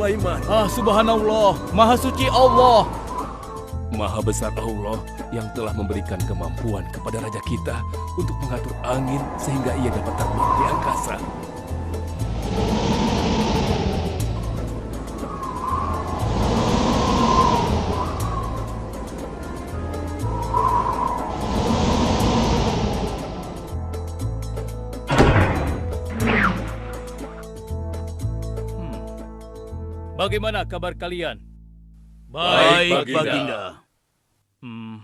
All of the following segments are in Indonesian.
Sulaiman. Subhanallah, Maha Suci Allah. Maha besar Allah yang telah memberikan kemampuan kepada raja kita untuk mengatur angin sehingga ia dapat terbang di angkasa. Bagaimana kabar kalian? Baik, Baginda.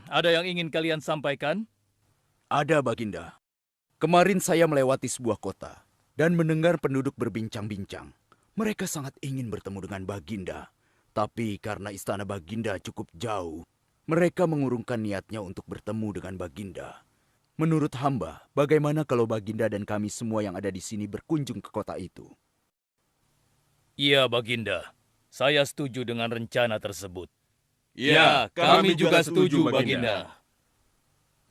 Ada yang ingin kalian sampaikan? Ada, Baginda. Kemarin saya melewati sebuah kota dan mendengar penduduk berbincang-bincang. Mereka sangat ingin bertemu dengan Baginda. Tapi karena istana Baginda cukup jauh, mereka mengurungkan niatnya untuk bertemu dengan Baginda. Menurut hamba, bagaimana kalau Baginda dan kami semua yang ada di sini berkunjung ke kota itu? Iya, Baginda. Saya setuju dengan rencana tersebut. Ya, kami juga setuju, Baginda.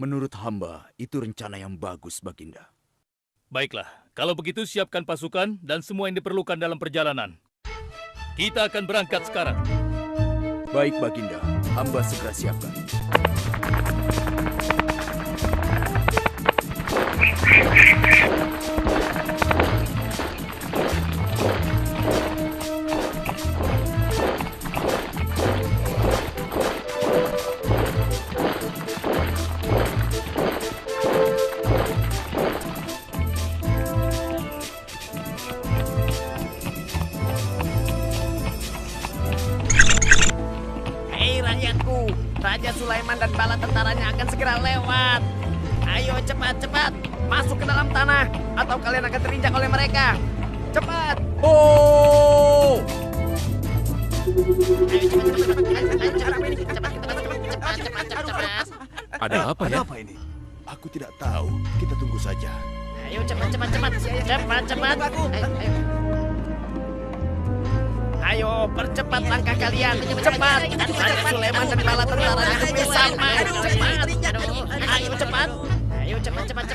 Menurut hamba, itu rencana yang bagus, Baginda. Baiklah, kalau begitu siapkan pasukan dan semua yang diperlukan dalam perjalanan. Kita akan berangkat sekarang. Baik, Baginda. Hamba segera siapkan. Raja Sulaiman dan bala tentaranya akan segera lewat. Ayo cepat-cepat masuk ke dalam tanah atau kalian akan terinjak oleh mereka. Cepat. Oh! Cepat. Ada apa ya? Ada apa ini? Aku tidak tahu. Kita tunggu saja. Ayo cepat. Ayo percepat langkah kalian. Cepat. Raja Sulaiman dan bala tentaranya bersama. Cepat. Ayo cepat.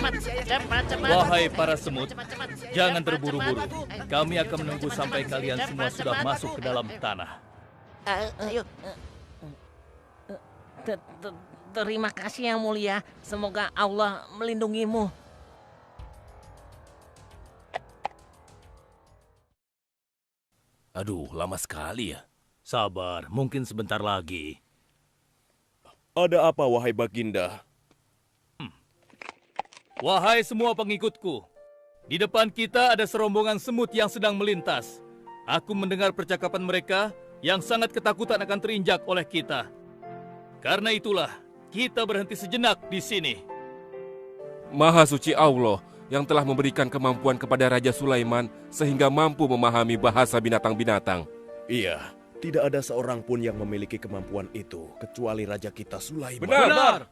Wahai para semut, jangan terburu-buru. Kami akan menunggu sampai kalian semua sudah masuk ke dalam tanah. Ayo. Terima kasih yang mulia. Semoga Allah melindungimu. Aduh, lama sekali ya. Sabar, mungkin sebentar lagi. Ada apa, wahai Baginda? Wahai semua pengikutku, di depan kita ada serombongan semut yang sedang melintas. Aku mendengar percakapan mereka yang sangat ketakutan akan terinjak oleh kita. Karena itulah, kita berhenti sejenak di sini. Maha suci Allah yang telah memberikan kemampuan kepada Raja Sulaiman sehingga mampu memahami bahasa binatang-binatang. Iya, tidak ada seorang pun yang memiliki kemampuan itu kecuali Raja kita Sulaiman. Benar.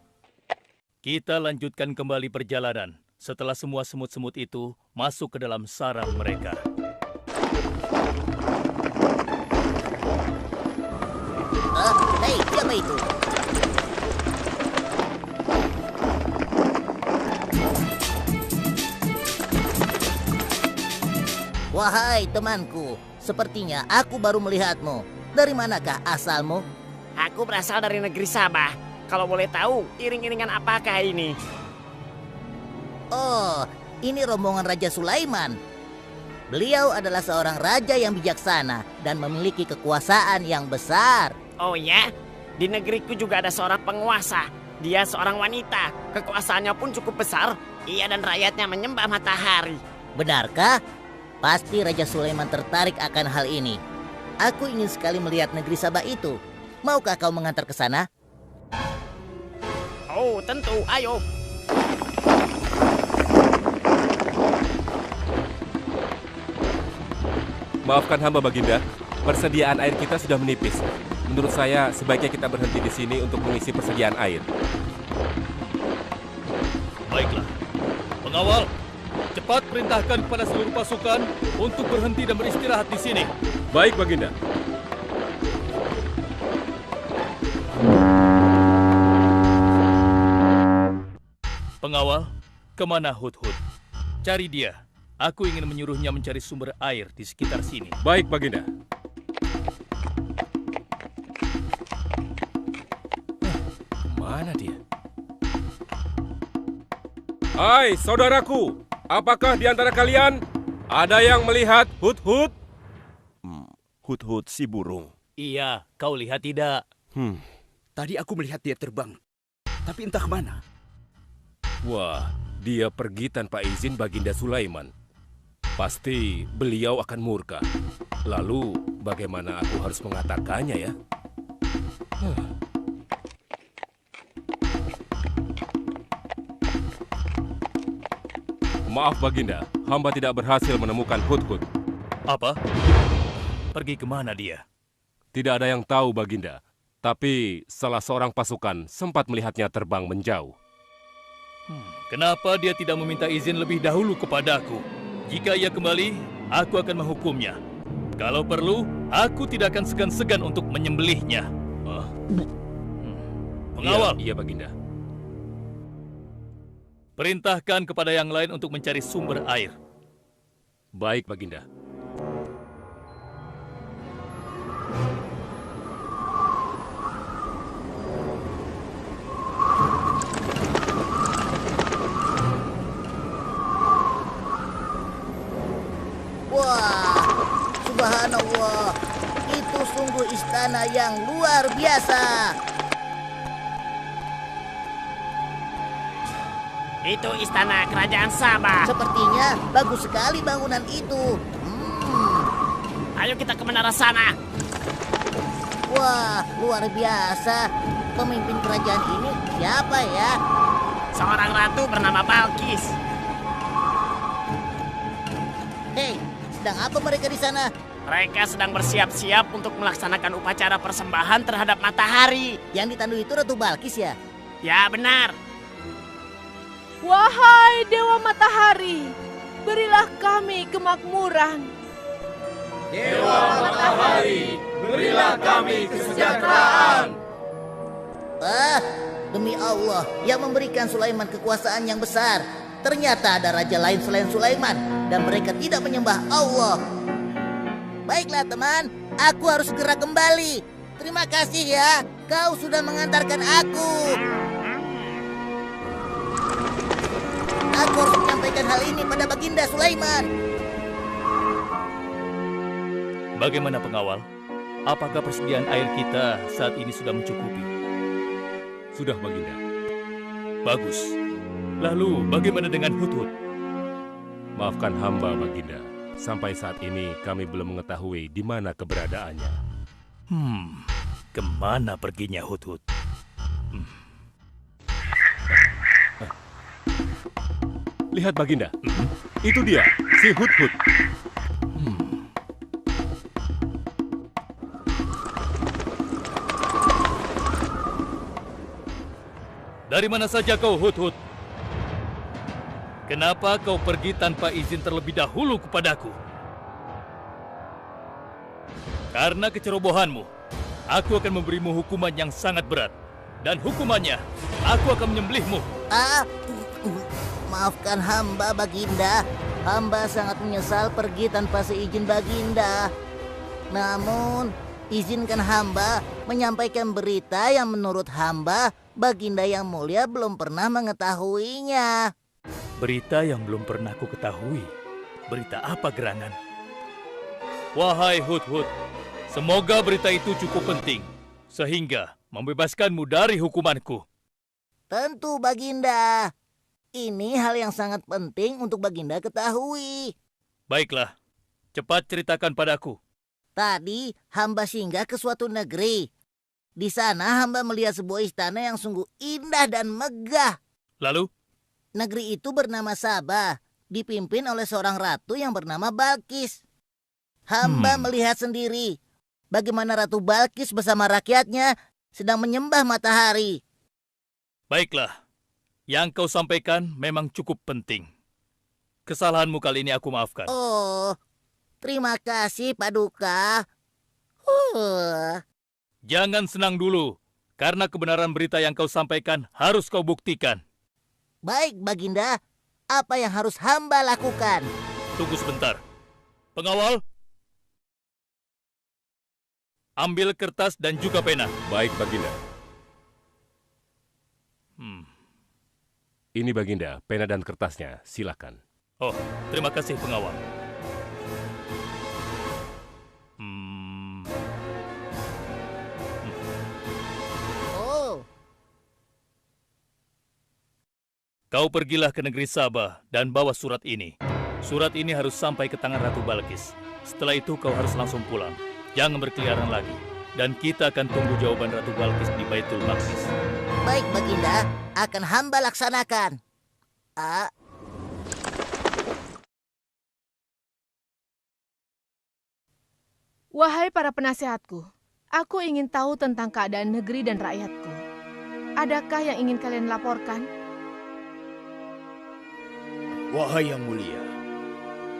Kita lanjutkan kembali perjalanan setelah semua semut-semut itu masuk ke dalam sarang mereka. Hei, siapa itu? Wahai temanku, sepertinya aku baru melihatmu. Dari manakah asalmu? Aku berasal dari negeri Sabah. Kalau boleh tahu, iring-iringan apakah ini? Oh, ini rombongan Raja Sulaiman. Beliau adalah seorang raja yang bijaksana dan memiliki kekuasaan yang besar. Oh ya? Di negeriku juga ada seorang penguasa. Dia seorang wanita. Kekuasaannya pun cukup besar. Ia dan rakyatnya menyembah matahari. Benarkah? Pasti Raja Sulaiman tertarik akan hal ini. Aku ingin sekali melihat negeri Sabah itu. Maukah kau mengantar ke sana? Oh, tentu. Ayo. Maafkan hamba, Baginda. Persediaan air kita sudah menipis. Menurut saya, sebaiknya kita berhenti di sini untuk mengisi persediaan air. Baiklah. Pengawal, cepat perintahkan kepada seluruh pasukan untuk berhenti dan beristirahat di sini. Baik, Baginda. Pengawal, kemana Hudhud? Cari dia. Aku ingin menyuruhnya mencari sumber air di sekitar sini. Baik, Baginda. Mana dia? Hai saudaraku, apakah di antara kalian ada yang melihat Hut-Hut? Hut-hut si burung. Iya, kau lihat tidak? Tadi aku melihat dia terbang, tapi entah kemana. Wah, dia pergi tanpa izin Baginda Sulaiman. Pasti beliau akan murka. Lalu, bagaimana aku harus mengatakannya ya? Maaf Baginda, hamba tidak berhasil menemukan Hut-Hut. Apa? Pergi kemana dia? Tidak ada yang tahu Baginda, tapi salah seorang pasukan sempat melihatnya terbang menjauh. Kenapa dia tidak meminta izin lebih dahulu kepadaku? Jika ia kembali, aku akan menghukumnya. Kalau perlu, aku tidak akan segan-segan untuk menyembelihnya. Pengawal, Iya Baginda. perintahkan kepada yang lain untuk mencari sumber air. Baik Baginda. Wah, subhanallah. Itu sungguh istana yang luar biasa. Itu istana kerajaan Sabah. Sepertinya bagus sekali bangunan itu. Ayo kita ke menara sana. Wah, luar biasa. Pemimpin kerajaan ini siapa ya? Seorang ratu bernama Balkis. Hei, sedang apa mereka di sana? Mereka sedang bersiap-siap untuk melaksanakan upacara persembahan terhadap matahari. Yang ditandu itu Ratu Balkis ya? Ya benar. Wahai Dewa Matahari, berilah kami kemakmuran. Demi Allah yang memberikan Sulaiman kekuasaan yang besar. Ternyata ada raja lain selain Sulaiman dan mereka tidak menyembah Allah. Baiklah teman, aku harus segera kembali. Terima kasih ya, kau sudah mengantarkan aku. Aku harus menyampaikan hal ini pada Baginda Sulaiman. Bagaimana pengawal? Apakah persediaan air kita saat ini sudah mencukupi? Sudah Baginda. Bagus. Lalu bagaimana dengan Hut-Hut? Maafkan hamba Baginda. Sampai saat ini kami belum mengetahui di mana keberadaannya. Kemana perginya Hut-Hut? Lihat Baginda. Itu dia, si Hut-Hut. Dari mana saja kau, Hut-Hut? Kenapa kau pergi tanpa izin terlebih dahulu kepadaku? Karena kecerobohanmu, aku akan memberimu hukuman yang sangat berat. Dan hukumannya, aku akan menyembelihmu. Maafkan hamba Baginda. Hamba sangat menyesal pergi tanpa seizin Baginda. Namun, izinkan hamba menyampaikan berita yang menurut hamba Baginda yang mulia belum pernah mengetahuinya. Berita yang belum pernah ku ketahui. Berita apa gerangan? Wahai Hut-Hut, semoga berita itu cukup penting, sehingga membebaskanmu dari hukumanku. Tentu Baginda. Ini hal yang sangat penting untuk Baginda ketahui. Baiklah, cepat ceritakan padaku. Tadi hamba singgah ke suatu negeri. Di sana hamba melihat sebuah istana yang sungguh indah dan megah. Lalu? Negeri itu bernama Sabah, dipimpin oleh seorang ratu yang bernama Balkis. Hamba melihat sendiri bagaimana Ratu Balkis bersama rakyatnya sedang menyembah matahari. Baiklah, yang kau sampaikan memang cukup penting. Kesalahanmu kali ini aku maafkan. Oh, terima kasih Paduka. Jangan senang dulu, karena kebenaran berita yang kau sampaikan harus kau buktikan. Baik Baginda, apa yang harus hamba lakukan? Tunggu sebentar. Pengawal, ambil kertas dan juga pena. Baik Baginda. Ini Baginda, pena dan kertasnya, silakan. Oh, terima kasih pengawal. Oh, Kau pergilah ke negeri Sabah dan bawa surat ini. Surat ini harus sampai ke tangan Ratu Balkis. Setelah itu kau harus langsung pulang. Jangan berkeliaran lagi. Dan kita akan tunggu jawaban Ratu Balkis di Baitul Maqdis. baik Baginda, akan hamba laksanakan. Wahai para penasehatku, aku ingin tahu tentang keadaan negeri dan rakyatku. Adakah yang ingin kalian laporkan? Wahai yang mulia,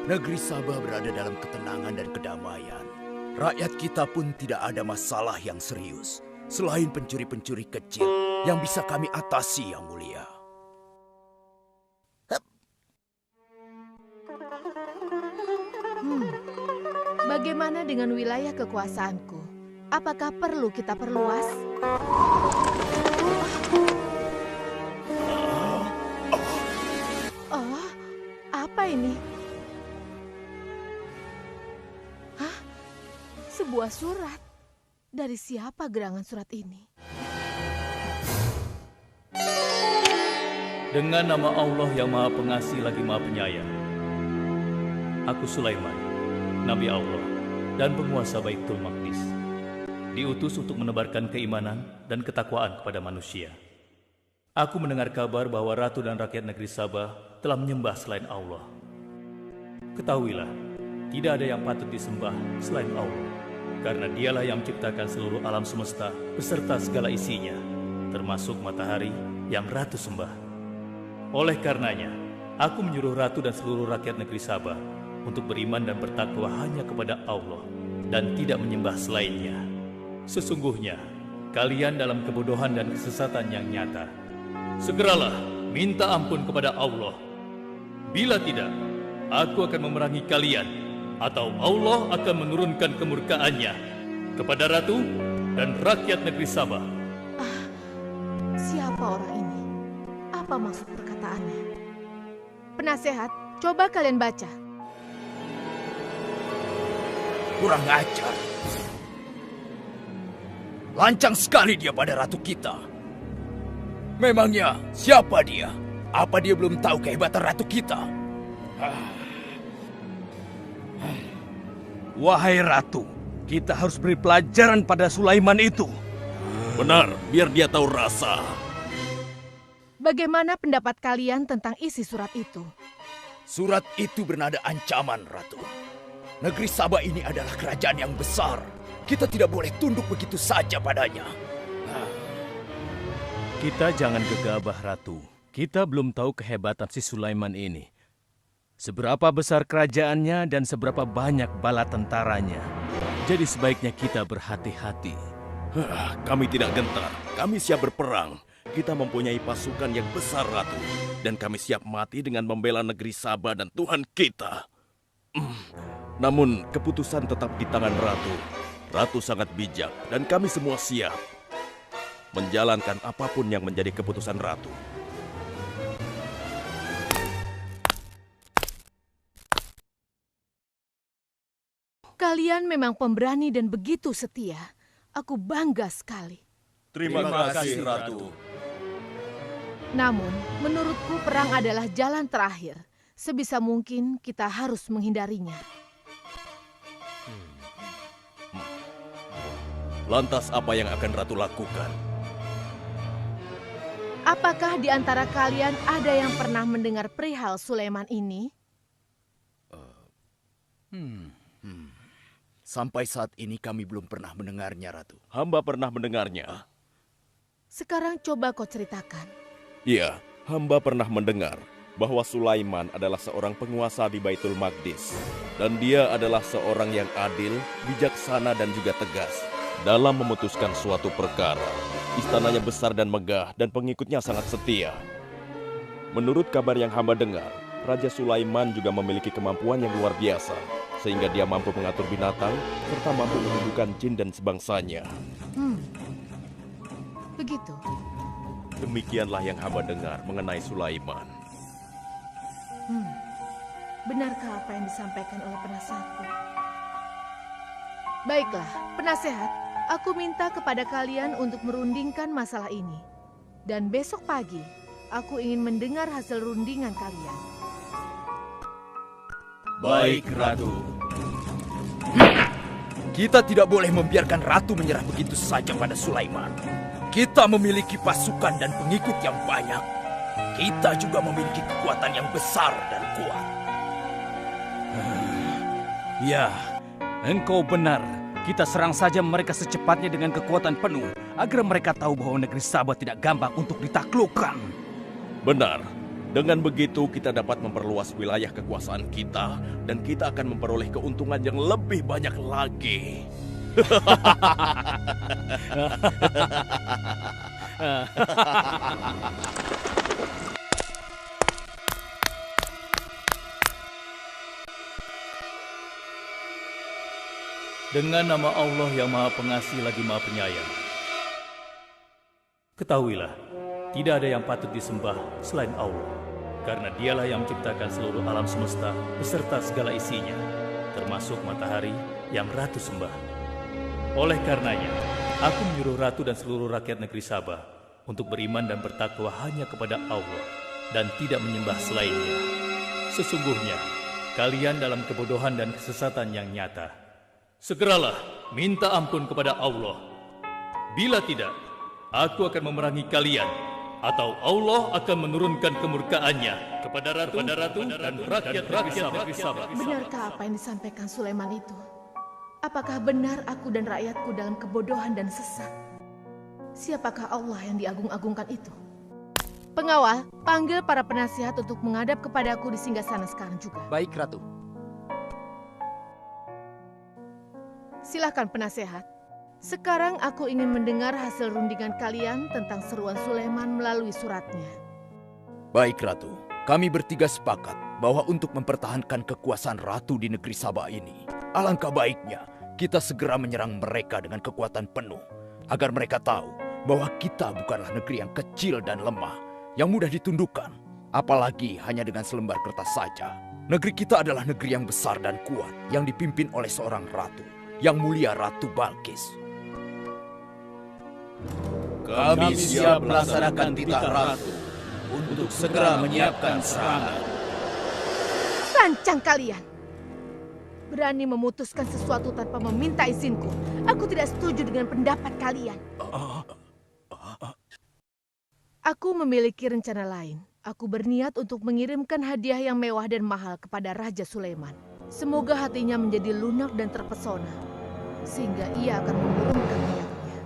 negeri Sabah berada dalam ketenangan dan kedamaian. Rakyat kita pun tidak ada masalah yang serius, selain pencuri-pencuri kecil yang bisa kami atasi, yang mulia. Bagaimana dengan wilayah kekuasaanku? Apakah perlu kita perluas? Oh, apa ini? Hah? Sebuah surat. Dari siapa gerangan surat ini? Dengan nama Allah yang Maha Pengasih lagi Maha Penyayang. Aku Sulaiman, Nabi Allah dan penguasa Baitul Maqdis. Diutus untuk menebarkan keimanan dan ketakwaan kepada manusia. Aku mendengar kabar bahwa ratu dan rakyat negeri Sabah telah menyembah selain Allah. Ketahuilah, tidak ada yang patut disembah selain Allah, karena dialah yang menciptakan seluruh alam semesta beserta segala isinya, termasuk matahari yang ratu sembah. Oleh karenanya, aku menyuruh ratu dan seluruh rakyat negeri Sabah untuk beriman dan bertakwa hanya kepada Allah dan tidak menyembah selainnya. Sesungguhnya, kalian dalam kebodohan dan kesesatan yang nyata. Segeralah minta ampun kepada Allah. Bila tidak, aku akan memerangi kalian, atau Allah akan menurunkan kemurkaannya kepada ratu dan rakyat negeri Sabah. Siapa orang ini? Apa maksud perkataannya? Penasehat, coba kalian baca. Kurang ajar. Lancang sekali dia pada ratu kita. Memangnya siapa dia? Apa dia belum tahu kehebatan ratu kita? Wahai Ratu, kita harus beri pelajaran pada Sulaiman itu. Benar, biar dia tahu rasa. Bagaimana pendapat kalian tentang isi surat itu? Surat itu bernada ancaman, Ratu. Negeri Sabah ini adalah kerajaan yang besar. Kita tidak boleh tunduk begitu saja padanya. Kita jangan gegabah, Ratu. Kita belum tahu kehebatan si Sulaiman ini. Seberapa besar kerajaannya dan seberapa banyak bala tentaranya. Jadi sebaiknya kita berhati-hati. Kami tidak gentar, kami siap berperang. Kita mempunyai pasukan yang besar, Ratu. Dan kami siap mati dengan membela negeri Sabah dan Tuhan kita. Namun, keputusan tetap di tangan Ratu. Ratu sangat bijak, dan kami semua siap menjalankan apapun yang menjadi keputusan Ratu. Kalian memang pemberani dan begitu setia. Aku bangga sekali. Terima kasih, Ratu. Namun, menurutku perang adalah jalan terakhir. Sebisa mungkin kita harus menghindarinya. Lantas apa yang akan Ratu lakukan? Apakah di antara kalian ada yang pernah mendengar perihal Sulaiman ini? Sampai saat ini kami belum pernah mendengarnya, Ratu. Hamba pernah mendengarnya. Sekarang coba kau ceritakan. Iya, hamba pernah mendengar bahwa Sulaiman adalah seorang penguasa di Baitul Maqdis. Dan dia adalah seorang yang adil, bijaksana dan juga tegas dalam memutuskan suatu perkara. Istananya besar dan megah dan pengikutnya sangat setia. Menurut kabar yang hamba dengar, Raja Sulaiman juga memiliki kemampuan yang luar biasa, sehingga dia mampu mengatur binatang serta mampu menundukkan jin dan sebangsanya. Begitu. Demikianlah yang hamba dengar mengenai Sulaiman. Benarkah apa yang disampaikan oleh penasehatku? Baiklah, penasehat, aku minta kepada kalian untuk merundingkan masalah ini. Dan besok pagi, aku ingin mendengar hasil rundingan kalian. Baik, Ratu. Kita tidak boleh membiarkan Ratu menyerah begitu saja pada Sulaiman. Kita memiliki pasukan dan pengikut yang banyak. Kita juga memiliki kekuatan yang besar dan kuat. Ya, engkau benar. Kita serang saja mereka secepatnya dengan kekuatan penuh, agar mereka tahu bahwa negeri Sabah tidak gampang untuk ditaklukkan. Benar. Dengan begitu kita dapat memperluas wilayah kekuasaan kita dan kita akan memperoleh keuntungan yang lebih banyak lagi. Dengan nama Allah yang Maha Pengasih lagi Maha Penyayang. Ketahuilah, tidak ada yang patut disembah selain Allah, karena Dialah yang menciptakan seluruh alam semesta beserta segala isinya, termasuk matahari yang Ratu sembah. Oleh karenanya, aku menyuruh Ratu dan seluruh rakyat negeri Sabah untuk beriman dan bertakwa hanya kepada Allah dan tidak menyembah selainnya. Sesungguhnya, kalian dalam kebodohan dan kesesatan yang nyata. Segeralah minta ampun kepada Allah. Bila tidak, aku akan memerangi kalian, atau Allah akan menurunkan kemurkaannya kepada Ratu dan rakyat negeri Sabah. Benarkah apa yang disampaikan Sulaiman itu? Apakah benar aku dan rakyatku dalam kebodohan dan sesat? Siapakah Allah yang diagung-agungkan itu? Pengawal, panggil para penasihat untuk menghadap kepadaku di singgasana sekarang juga. Baik, Ratu. Silakan penasehat. Sekarang aku ingin mendengar hasil rundingan kalian tentang seruan Sulaiman melalui suratnya. Baik, Ratu. Kami bertiga sepakat bahwa untuk mempertahankan kekuasaan Ratu di negeri Sabah ini, alangkah baiknya kita segera menyerang mereka dengan kekuatan penuh, agar mereka tahu bahwa kita bukanlah negeri yang kecil dan lemah, yang mudah ditundukkan, apalagi hanya dengan selembar kertas saja. Negeri kita adalah negeri yang besar dan kuat, yang dipimpin oleh seorang ratu, yang mulia Ratu Balkis. Kami siap melaksanakan titah Ratu untuk segera menyiapkan serangan. Lancang kalian! Berani memutuskan sesuatu tanpa meminta izinku. Aku tidak setuju dengan pendapat kalian. Aku memiliki rencana lain. Aku berniat untuk mengirimkan hadiah yang mewah dan mahal kepada Raja Sulaiman. Semoga hatinya menjadi lunak dan terpesona, sehingga ia akan menurunkan niatnya.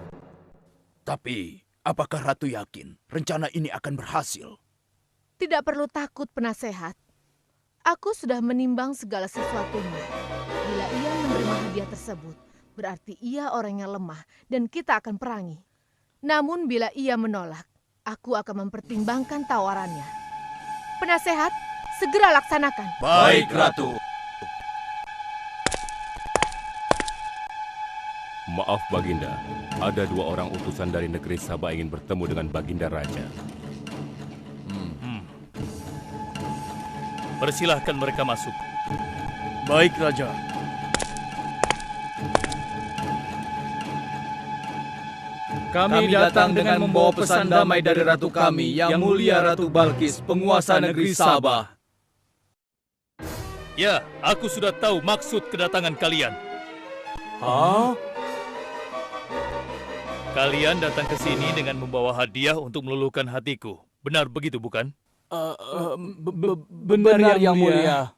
Tapi, apakah Ratu yakin rencana ini akan berhasil? Tidak perlu takut, penasehat. Aku sudah menimbang segala sesuatunya. Bila ia menerima hadiah tersebut, berarti ia orang yang lemah dan kita akan perangi. Namun bila ia menolak, aku akan mempertimbangkan tawarannya. Penasehat, segera laksanakan. Baik, Ratu. Maaf Baginda, ada 2 orang utusan dari negeri Sabah ingin bertemu dengan Baginda Raja. Persilahkan mereka masuk. Baik, Raja. Kami datang dengan membawa pesan damai dari Ratu kami, yang mulia Ratu Balkis, penguasa negeri Sabah. Ya, aku sudah tahu maksud kedatangan kalian. Hah? Kalian datang ke sini dengan membawa hadiah untuk meluluhkan hatiku. Benar begitu, bukan? Benar, yang mulia.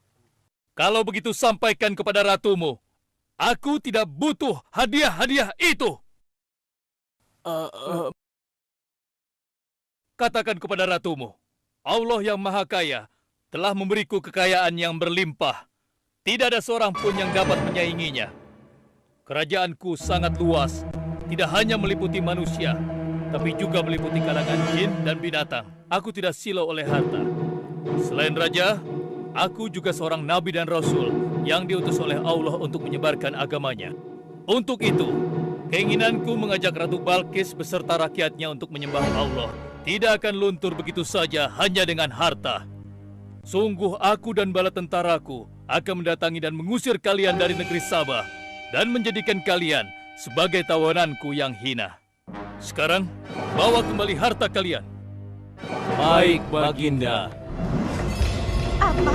Kalau begitu sampaikan kepada ratumu. Aku tidak butuh hadiah-hadiah itu. Katakan kepada ratumu, Allah yang Maha Kaya telah memberiku kekayaan yang berlimpah. Tidak ada seorang pun yang dapat menyainginya. Kerajaanku sangat luas, tidak hanya meliputi manusia, tapi juga meliputi kalangan jin dan binatang. Aku tidak silau oleh harta. Selain raja, aku juga seorang nabi dan rasul yang diutus oleh Allah untuk menyebarkan agamanya. Untuk itu, Keinginanku mengajak Ratu Balkis beserta rakyatnya untuk menyembah Allah tidak akan luntur begitu saja hanya dengan harta. Sungguh aku dan bala tentaraku akan mendatangi dan mengusir kalian dari negeri Sabah dan menjadikan kalian sebagai tawananku yang hina. Sekarang, bawa kembali harta kalian. Baik, Baginda. Apa?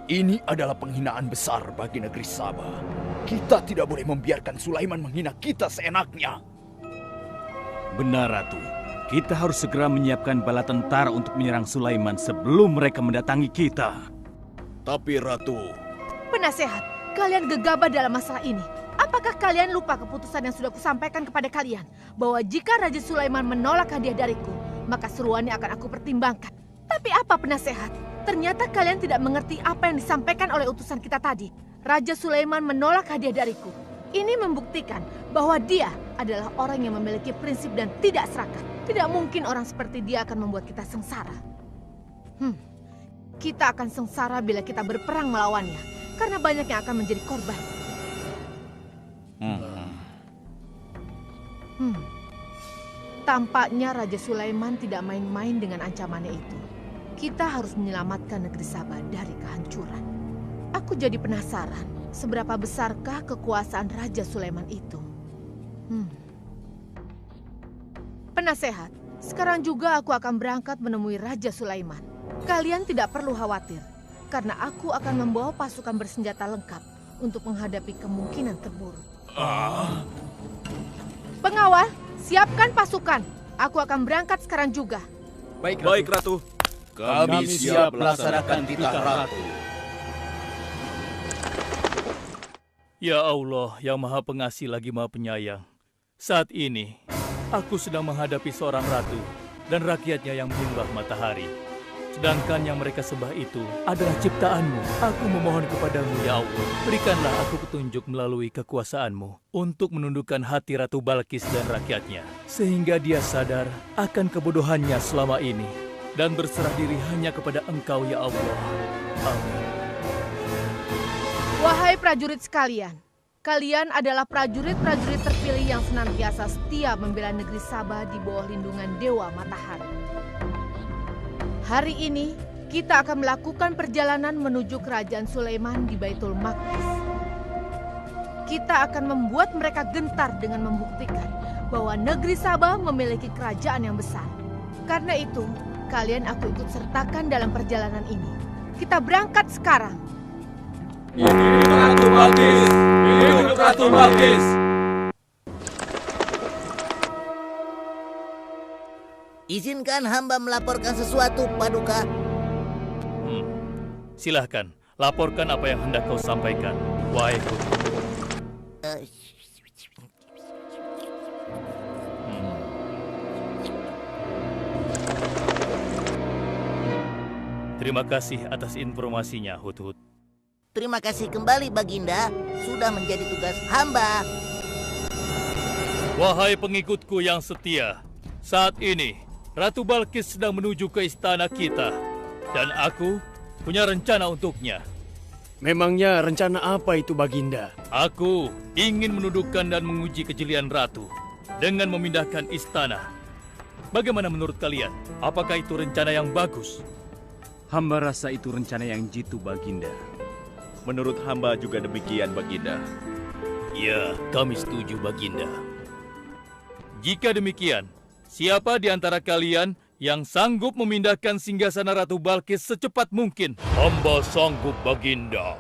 Ini adalah penghinaan besar bagi negeri Sabah. Kita tidak boleh membiarkan Sulaiman menghina kita seenaknya. Benar, Ratu. Kita harus segera menyiapkan bala tentara untuk menyerang Sulaiman sebelum mereka mendatangi kita. Tapi Ratu... Penasehat, kalian gegabah dalam masalah ini. Apakah kalian lupa keputusan yang sudah kusampaikan kepada kalian? Bahwa jika Raja Sulaiman menolak hadiah dariku, maka seruannya akan aku pertimbangkan. Tapi apa penasehat? Ternyata kalian tidak mengerti apa yang disampaikan oleh utusan kita tadi. Raja Sulaiman menolak hadiah dariku. Ini membuktikan bahwa dia adalah orang yang memiliki prinsip dan tidak serakah. Tidak mungkin orang seperti dia akan membuat kita sengsara. Kita akan sengsara bila kita berperang melawannya, karena banyak yang akan menjadi korban. Tampaknya Raja Sulaiman tidak main-main dengan ancamannya itu. Kita harus menyelamatkan negeri Sabah dari kehancuran. Aku jadi penasaran, seberapa besarkah kekuasaan Raja Sulaiman itu? Penasehat, sekarang juga aku akan berangkat menemui Raja Sulaiman. Kalian tidak perlu khawatir, karena aku akan membawa pasukan bersenjata lengkap untuk menghadapi kemungkinan terburuk. Pengawal, siapkan pasukan. Aku akan berangkat sekarang juga. Baik, Ratu. Kami siap melaksanakan titah Ratu. Ya Allah, yang Maha Pengasih lagi Maha Penyayang. Saat ini, aku sedang menghadapi seorang ratu dan rakyatnya yang menyembah matahari. Sedangkan yang mereka sembah itu adalah ciptaanmu. Aku memohon kepadamu, ya Allah. Berikanlah aku petunjuk melalui kekuasaanmu untuk menundukkan hati Ratu Balkis dan rakyatnya. Sehingga dia sadar akan kebodohannya selama ini dan berserah diri hanya kepada Engkau, ya Allah. Amin. Wahai prajurit sekalian, kalian adalah prajurit-prajurit terpilih yang senantiasa setia membela negeri Sabah di bawah lindungan Dewa Matahari. Hari ini, kita akan melakukan perjalanan menuju kerajaan Sulaiman di Baitul Maqdis. Kita akan membuat mereka gentar dengan membuktikan bahwa negeri Sabah memiliki kerajaan yang besar. Karena itu, kalian aku ikut sertakan dalam perjalanan ini. Kita berangkat sekarang. Hidup Ratu Balkis! Hidup Ratu Balkis! Izinkan hamba melaporkan sesuatu, Paduka. Silahkan, laporkan apa yang hendak kau sampaikan, wahai Putu. Terima kasih atas informasinya, Hudhud. Terima kasih kembali, Baginda. Sudah menjadi tugas hamba. Wahai pengikutku yang setia, saat ini Ratu Balkis sedang menuju ke istana kita. Dan aku punya rencana untuknya. Memangnya rencana apa itu, Baginda? Aku ingin menundukkan dan menguji kejelian Ratu dengan memindahkan istana. Bagaimana menurut kalian? Apakah itu rencana yang bagus? Hamba rasa itu rencana yang jitu, Baginda. Menurut hamba juga demikian, Baginda. Ya, kami setuju, Baginda. Jika demikian, siapa di antara kalian yang sanggup memindahkan singgasana Ratu Balkis secepat mungkin? Hamba sanggup, Baginda.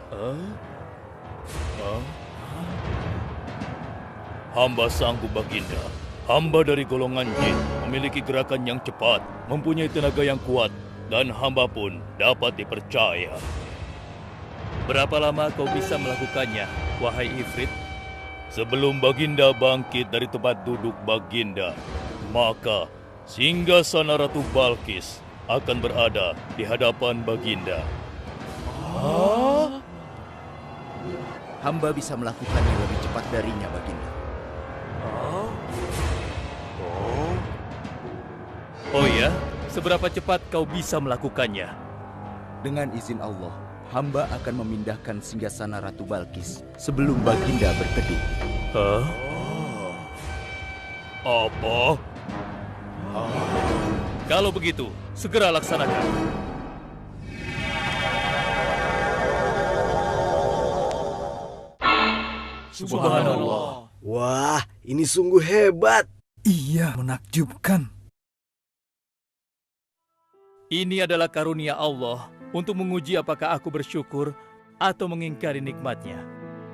Hamba sanggup, Baginda. Hamba dari golongan jin, memiliki gerakan yang cepat, mempunyai tenaga yang kuat, dan hamba pun dapat dipercaya. Berapa lama kau bisa melakukannya, wahai Ifrit? Sebelum Baginda bangkit dari tempat duduk Baginda, maka singgasana Ratu Balkis akan berada di hadapan Baginda. Hamba bisa melakukannya lebih cepat darinya, Baginda. Oh ya? Seberapa cepat kau bisa melakukannya? Dengan izin Allah, hamba akan memindahkan singgasana Ratu Balkis sebelum Baginda berteduh. Hah? Apa? Kalau begitu, segera laksanakan. Subhanallah. Wah, ini sungguh hebat. Iya, menakjubkan. Ini adalah karunia Allah untuk menguji apakah aku bersyukur atau mengingkari nikmatnya.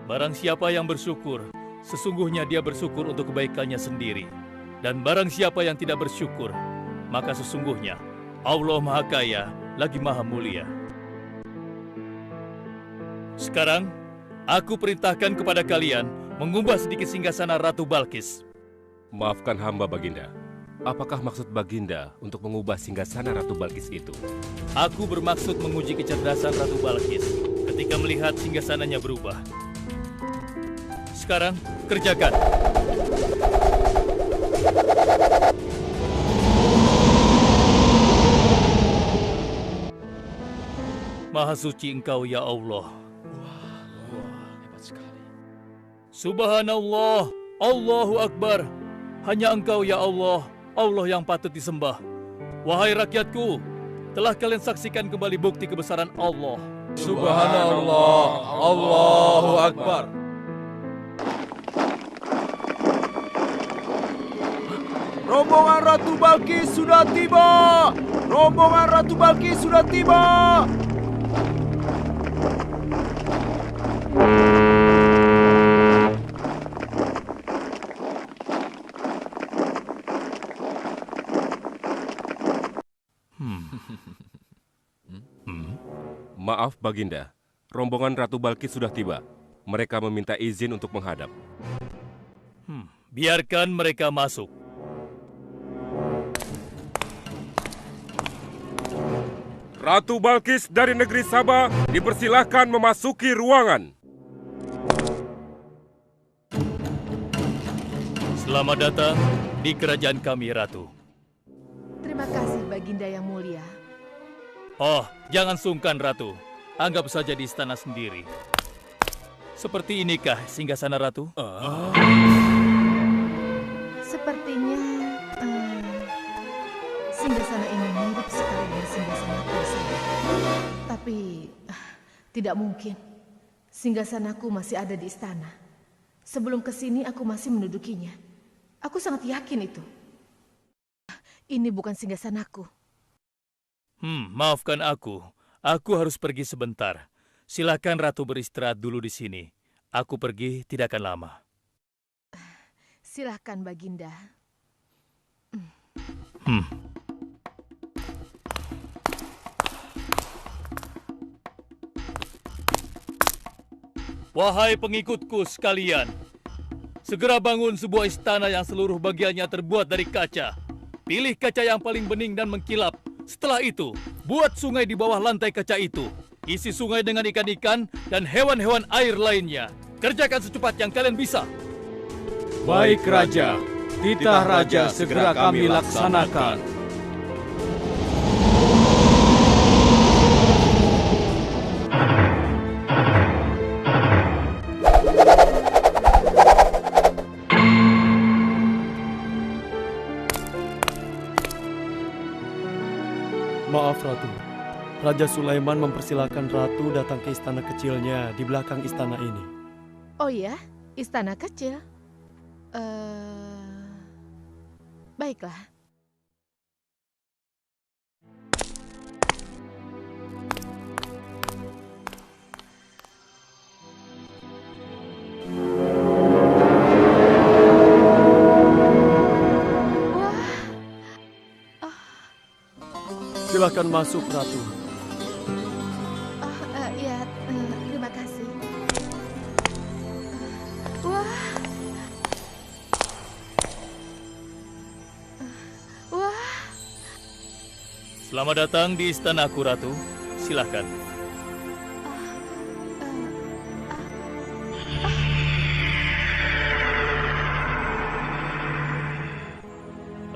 Barang siapa yang bersyukur, sesungguhnya dia bersyukur untuk kebaikannya sendiri. Dan barang siapa yang tidak bersyukur, maka sesungguhnya Allah Maha Kaya lagi Maha Mulia. Sekarang, aku perintahkan kepada kalian mengubah sedikit singgasana Ratu Balkis. Maafkan hamba, Baginda. Apakah maksud Baginda untuk mengubah singgasana Ratu Balkis itu? Aku bermaksud menguji kecerdasan Ratu Balkis ketika melihat singgasananya berubah. Sekarang, kerjakan. Maha suci Engkau, ya Allah. Hebat sekali. Subhanallah, Allahu Akbar. Hanya Engkau, ya Allah, Allah yang patut disembah. Wahai rakyatku, telah kalian saksikan kembali bukti kebesaran Allah. Subhanallah, Allahu Akbar. Rombongan Ratu Balkis sudah tiba! Rombongan Ratu Balkis sudah tiba! Maaf, Baginda. Rombongan Ratu Balkis sudah tiba. Mereka meminta izin untuk menghadap. Biarkan mereka masuk. Ratu Balkis dari negeri Sabah dipersilahkan memasuki ruangan. Selamat datang di kerajaan kami, Ratu. Terima kasih, Baginda yang mulia. Oh, jangan sungkan, Ratu. Anggap saja di istana sendiri. Seperti inikah singgasana Ratu? Sepertinya singgasana ini mirip sekali dengan singgasanaku. Tapi tidak mungkin. Singgasanaku masih ada di istana. Sebelum ke sini aku masih mendudukinya. Aku sangat yakin itu. Ini bukan singgasanaku. Maafkan aku. Aku harus pergi sebentar. Silakan Ratu beristirahat dulu di sini. Aku pergi tidak akan lama. Silakan, Baginda. Wahai pengikutku sekalian, segera bangun sebuah istana yang seluruh bagiannya terbuat dari kaca. Pilih kaca yang paling bening dan mengkilap. Setelah itu, buat sungai di bawah lantai kaca itu. Isi sungai dengan ikan-ikan dan hewan-hewan air lainnya. Kerjakan secepat yang kalian bisa. Baik, Raja. Titah Raja segera kami laksanakan. Maaf, Ratu. Raja Sulaiman mempersilahkan Ratu datang ke istana kecilnya di belakang istana ini. Oh ya, istana kecil. Baiklah. Silakan masuk, Ratu. Ya, terima kasih. Wah. Selamat datang di istanaku, Ratu. Silakan.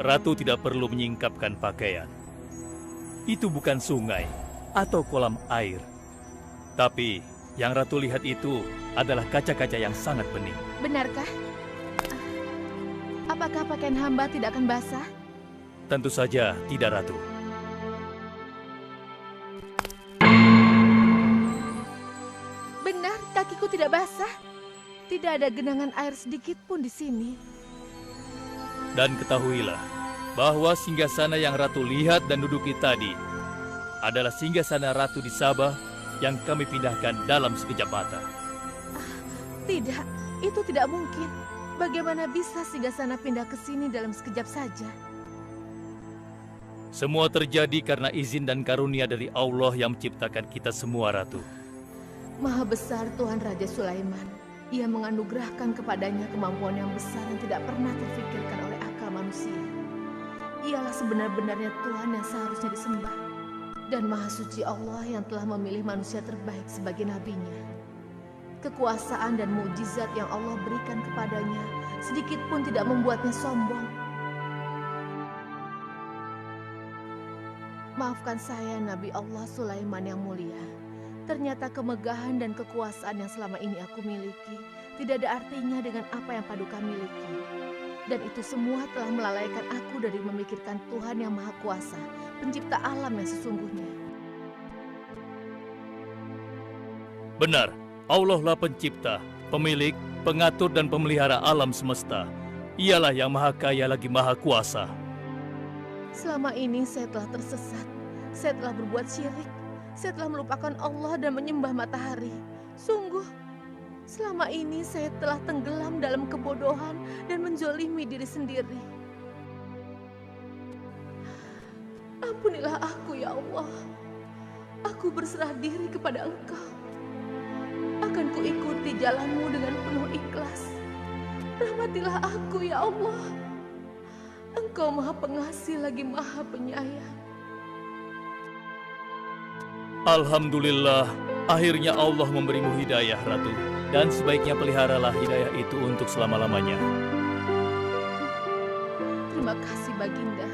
Ratu tidak perlu menyingkapkan pakaian. Itu bukan sungai atau kolam air. Tapi yang Ratu lihat itu adalah kaca-kaca yang sangat bening. Benarkah? Apakah pakaian hamba tidak akan basah? Tentu saja tidak, Ratu. Benar, kakiku tidak basah. Tidak ada genangan air sedikit pun di sini. Dan ketahuilah bahwa singgasana yang Ratu lihat dan duduki tadi adalah singgasana Ratu di Sabah yang kami pindahkan dalam sekejap mata. Tidak, itu tidak mungkin. Bagaimana bisa singgasana pindah ke sini dalam sekejap saja? Semua terjadi karena izin dan karunia dari Allah yang menciptakan kita semua, Ratu. Maha besar Tuhan Raja Sulaiman. Ia menganugerahkan kepadanya kemampuan yang besar yang tidak pernah terfikirkan oleh akal manusia. Ialah sebenar-benarnya Tuhan yang seharusnya disembah. Dan Maha Suci Allah yang telah memilih manusia terbaik sebagai nabinya. Kekuasaan dan mukjizat yang Allah berikan kepadanya sedikit pun tidak membuatnya sombong. Maafkan saya, Nabi Allah Sulaiman yang mulia. Ternyata kemegahan dan kekuasaan yang selama ini aku miliki tidak ada artinya dengan apa yang Paduka miliki. Dan itu semua telah melalaikan aku dari memikirkan Tuhan yang Maha Kuasa, pencipta alam yang sesungguhnya. Benar, Allah lah pencipta, pemilik, pengatur dan pemelihara alam semesta. Ialah yang Maha Kaya lagi Maha Kuasa. Selama ini saya telah tersesat, saya telah berbuat syirik, saya telah melupakan Allah dan menyembah matahari. Sungguh, selama ini saya telah tenggelam dalam kebodohan dan menzolimi diri sendiri. Ampunilah aku ya Allah. Aku berserah diri kepada Engkau. Akan kuikuti jalanmu dengan penuh ikhlas. Rahmatilah aku ya Allah. Engkau Maha Pengasih lagi Maha Penyayang. Alhamdulillah, akhirnya Allah memberimu hidayah, Ratu. Dan sebaiknya peliharalah hidayah itu untuk selama-lamanya. Terima kasih, Baginda.